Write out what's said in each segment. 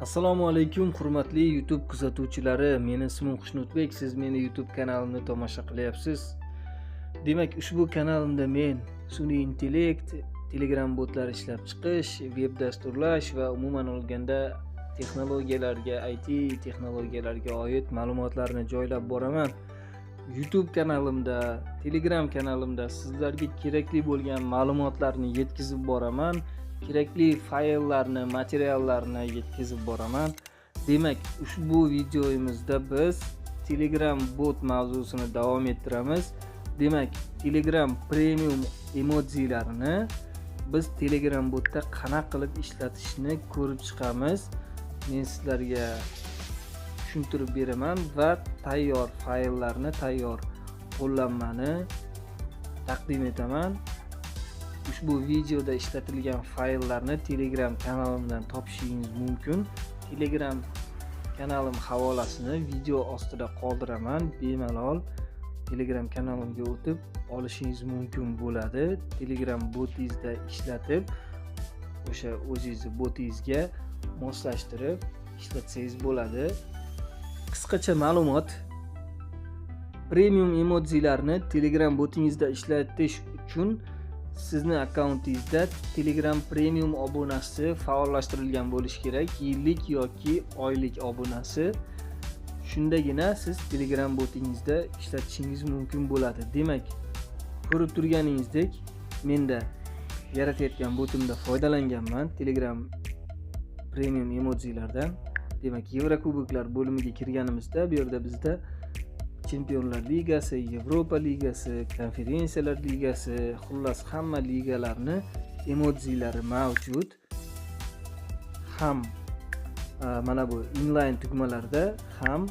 Assalomu alaykum hurmatli YouTube kuzatuvchilari. Meni ismim Xushnudbek. Siz meni YouTube kanalimni tomosha qilyapsiz. Demak, ushbu kanalimda men sun'iy intellekt, Telegram botlar ishlab chiqish, web dasturlash va umuman olganda texnologiyalarga, IT texnologiyalariga oid ma'lumotlarni joylab boraman. YouTube kanalimda, Telegram kanalimda sizlarga kerakli bo'lgan ma'lumotlarni yetkazib boraman. Kerakli fayllarni, materiallarni yetkazib boraman. Demak, ushbu videomizda biz Telegram bot mavzusini davom ettiramiz. Demak, Telegram premium emojilarini biz Telegram botda qanaqa qilib ishlatishni ko'rib chiqamiz. Men sizlarga tushuntirib beraman va tayyor fayllarni, tayyor qo'llanmani taqdim etaman. Ushbu videoda ishlatilgan fayllarni Telegram kanalimdan topishingiz mumkin. Telegram kanalim havolasini video ostida qoldiraman. Bemalol Telegram kanalimga o'tib olishingiz mumkin bo'ladi. Telegram botingizda ishlatib, o'sha o'zingizni botingizga moslashtirib ishlatsangiz bo'ladi. Qisqacha ma'lumot: premium emojilarni Telegram botingizda ishlatish uchun sizni akkauntingizda Telegram premium obunasi faollashtirilgan bo'lishi kerak, yillik yoki oylik obunasi. Shundagina siz Telegram botingizda ishlatishingiz mumkin bo'ladi. Demak, ko'rib turganingizdek, menda yaratayotgan botimda foydalanganman Telegram premium emojilardan. Demak, Yevrokuboklar bo'limiga kirganimizda bu yerda bizda Chempionlar Ligasi, Yevropa Ligasi, Konferensiyalar Ligasi, xullas hamma ligalarni emojilari mavjud. Ham mana bu inline tugmalarda ham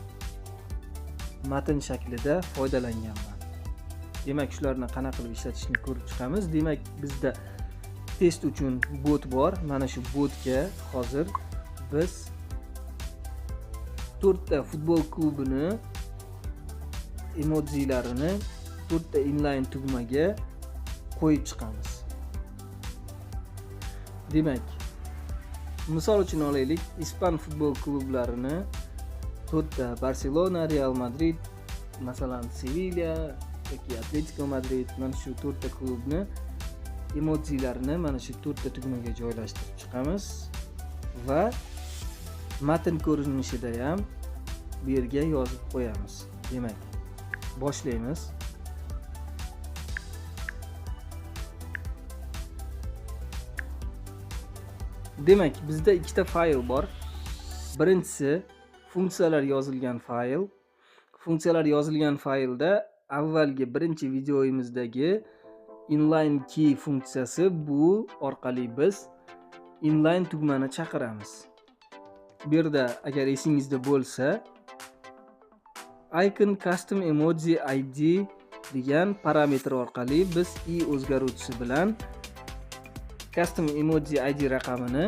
matn shaklida foydalanganman. Demak, shularni qanaqa qilib ishlatishni ko'rib chiqamiz. Demak, bizda test uchun bot bor. Mana shu botga hozir biz 4 ta futbol klubini emojilarini 4 ta inline tugmaga qo'yib chiqamiz. Demak, misol uchun olaylik, Ispan futbol klublarini 4 ta Barcelona, Real Madrid, masalan Sevilla yoki Atletico Madrid, mana shu 4 ta klubni emojilarini mana shu 4 ta tugmaga joylashtirib chiqamiz va matn ko'rinishida ham bu yerga yozib qo'yamiz. Demak, boshlaymiz. Demak, bizda ikkita fayl bor. Birinchisi funksiyalar yozilgan fayl. Funksiyalar yozilgan faylda avvalgi birinchi videoyimizdagi inline key funksiyasi, bu orqali biz inline tugmani chaqiramiz. Bu yerda agar esingizda bo'lsa, icon custom emoji id degan parametr orqali biz i o'zgaruvchisi bilan custom emoji id raqamini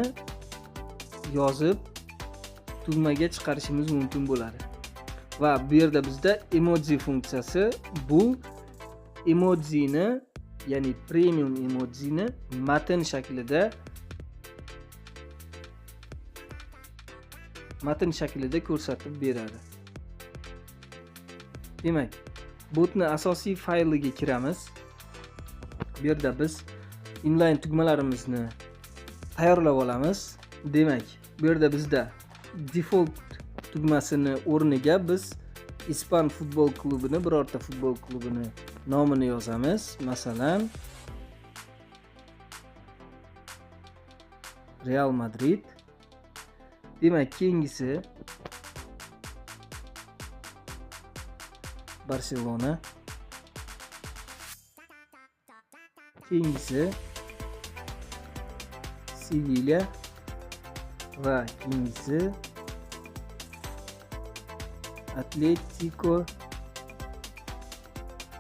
yozib tugmaga chiqarishimiz mumkin bo'ladi. Va bu yerda bizda emoji funksiyasi, bu emojini, ya'ni premium emojini matn shaklida ko'rsatib beradi. Demak, botni asosiy fayliga kiramiz. Bu yerda biz inline tugmalarimizni tayyorlab olamiz. Demak, bu yerda bizda default tugmasini o'rniga biz Ispan futbol klubini, birorta futbol klubini nomini yozamiz. Masalan, Real Madrid. Demak, keyingisi Barcelona, keyingisi Sevilla va keyingisi Atletico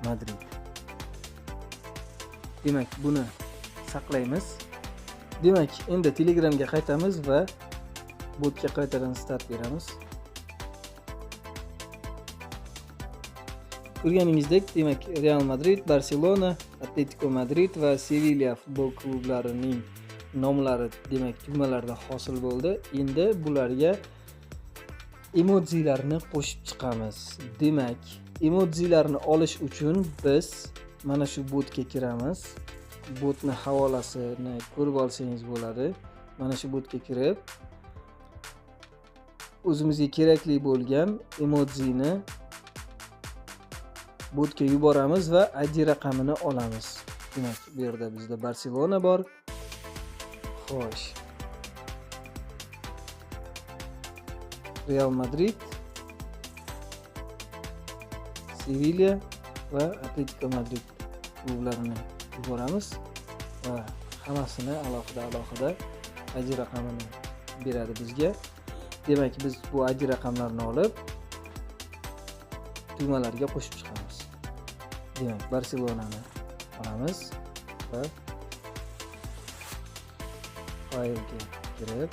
Madrid. Demak, buni saqlaymiz. Demak, endi Telegramga qaytamiz va botga qaytadan start beramiz. Ko'rganingizdek, demak, Real Madrid, Barcelona, Atletico Madrid va Sevilla futbol klublarining nomlari, demak, tugmalarda hosil bo'ldi. Endi bularga emojilarni qo'shib chiqamiz. Demak, emojilarni olish uchun biz mana shu botga kiramiz. Botni havolasini ko'rib olsangiz bo'ladi. Mana shu botga kirib, o'zimizga kerakli bo'lgan emojini botga yuboramiz va ID raqamini olamiz. Demak, bu yerda bizda Barselona bor. Xo'sh. Real Madrid, Sevilla va Atletico Madrid klublarini yuboramiz va hammasini alohida ID raqamini beradi bizga. Demak, biz bu ID raqamlarni olib tugmalarga qo'shib chiqamiz. Demak, Barselonani olamiz va faylga kirib,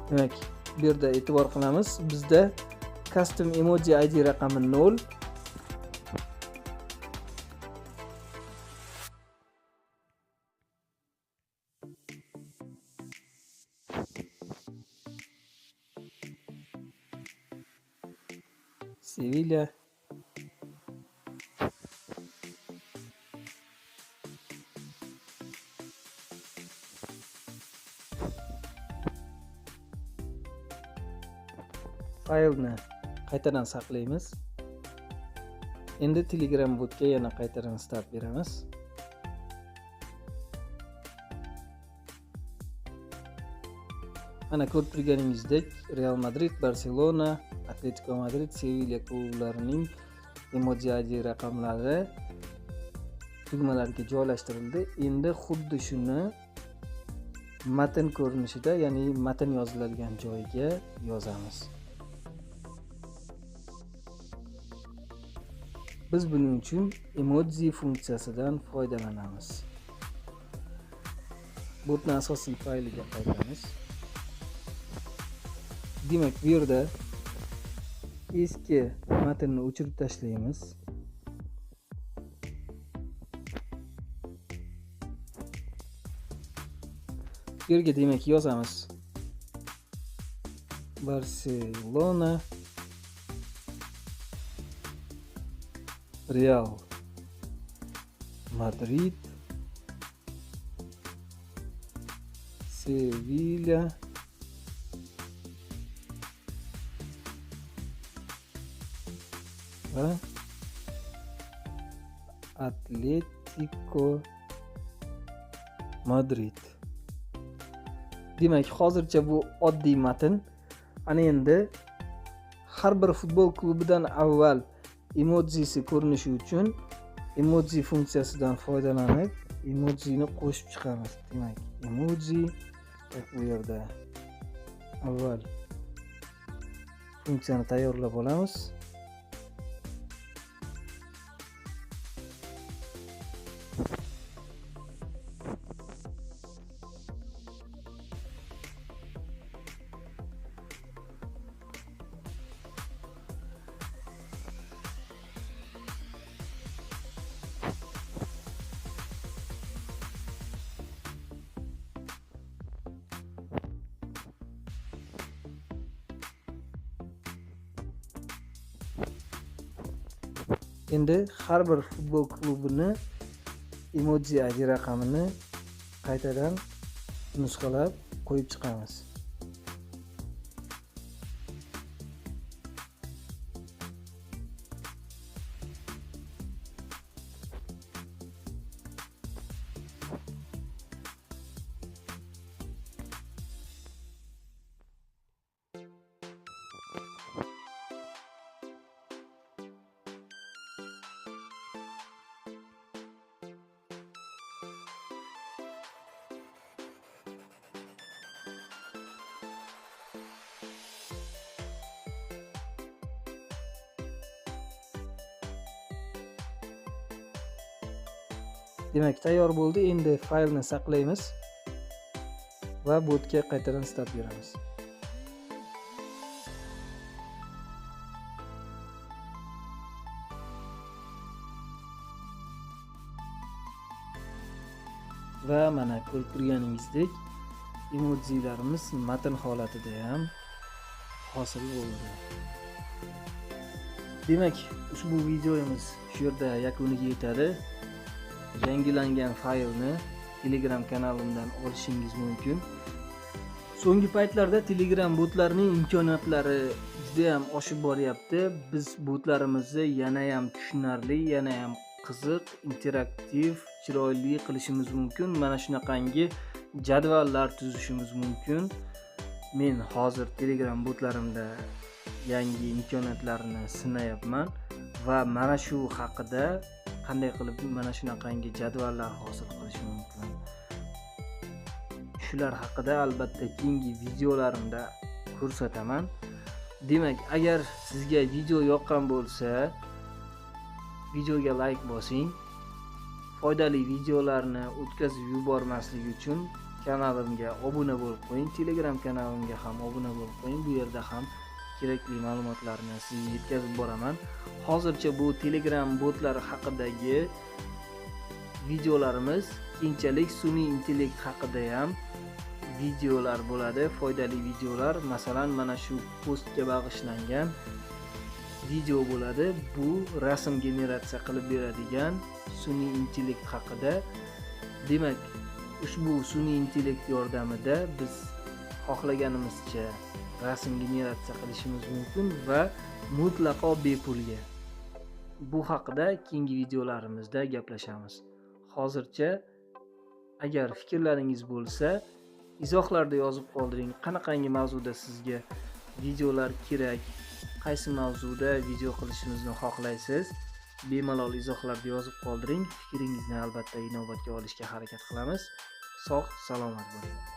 demak, bu yerda e'tibor qilamiz. Bizda custom emoji ID raqami 0. Sevilla, faylni qaytadan saqlaymiz. Endi Telegram botga yana qaytadan start beramiz. Mana ko'rib turganingizdek, Real Madrid, Barselona, Atletico Madrid, Sevilla klublarining emoji ID raqamlari tugmalarga joylashtirildi. Endi xuddi shuni matn ko'rinishida, ya'ni matn yoziladigan joyga yozamiz. Biz buning uchun emoji funksiyasidan foydalanamiz. Botning asosiy fayliga qaytamiz. Demak, bu yerda eski matnni o'chirib tashlaymiz. Bu yerga demak yozamiz. Barselona, Real Madrid, Sevilla, va Atletico Madrid. Demak, hozircha bu oddiy matn. Ana endi har bir futbol klubidan avval emojisi ko'rinishi uchun emoji funksiyasidan foydalanib emojini qo'shib chiqamiz. Demak, emoji bu yerda avval funksiyani tayyorlab olamiz. Endi har bir futbol klubini emoji ID raqamini qaytadan nusxalab qo'yib chiqamiz. Demak, tayyor bo'ldi. Endi faylni saqlaymiz va botga qaytadan start beramiz. Va mana ko'rib turganingizdek emojilarimiz matn holatida ham hosil bo'ldi. Demak, ushbu videomiz shu yerda yakuniga yetadi. Yangilangan faylni Telegram kanalimdan olishingiz mumkin. So'nggi paytlarda Telegram botlarining imkoniyatlari juda ham oshib boryapti. Biz botlarimizni yana ham tushunarli, yana ham qiziq, interaktiv, chiroyli qilishimiz mumkin. Mana shunaqangi jadvallar tuzishimiz mumkin. Men hozir Telegram botlarimda yangi imkoniyatlarni sinayapman va mana shu haqida qanday qilib mana shunaqangi jadvallar hosil qilish mumkin. Shular haqida albatta keyingi videolarimda ko'rsataman. Demak, agar sizga video yoqqan bo'lsa, videoga like bosing. Foydali videolarni o'tkazib yubormaslik uchun kanalimga obuna bo'lib qo'ying. Telegram kanalimga ham obuna bo'lib qo'ying. Bu yerda ham kerakli ma'lumotlarni sizga yetkazib boraman. Hozircha bu Telegram botlari haqidagi videolarimiz, keyinchalik sun'iy intellekt haqida ham videolar bo'ladi, foydali videolar. Masalan, mana shu postga bag'ishlangan video bo'ladi. Bu rasm generatsiya qilib beradigan sun'iy intellekt haqida. Demak, ushbu sun'iy intellekt yordamida biz xohlaganimizcha rasm generatsiya qilishimiz mumkin va mutlaqo bepulga. Bu haqida keyingi videolarimizda gaplashamiz. Hozircha agar fikrlaringiz bo'lsa, izohlarda yozib qoldiring. Qanaqangi mavzuda sizga videolar kerak, qaysi mavzuda video qilishimizni xohlaysiz? Bemalol izohlarda yozib qoldiring. Fikringizni albatta inobatga olishga harakat qilamiz. Sog', salomat bo'ling.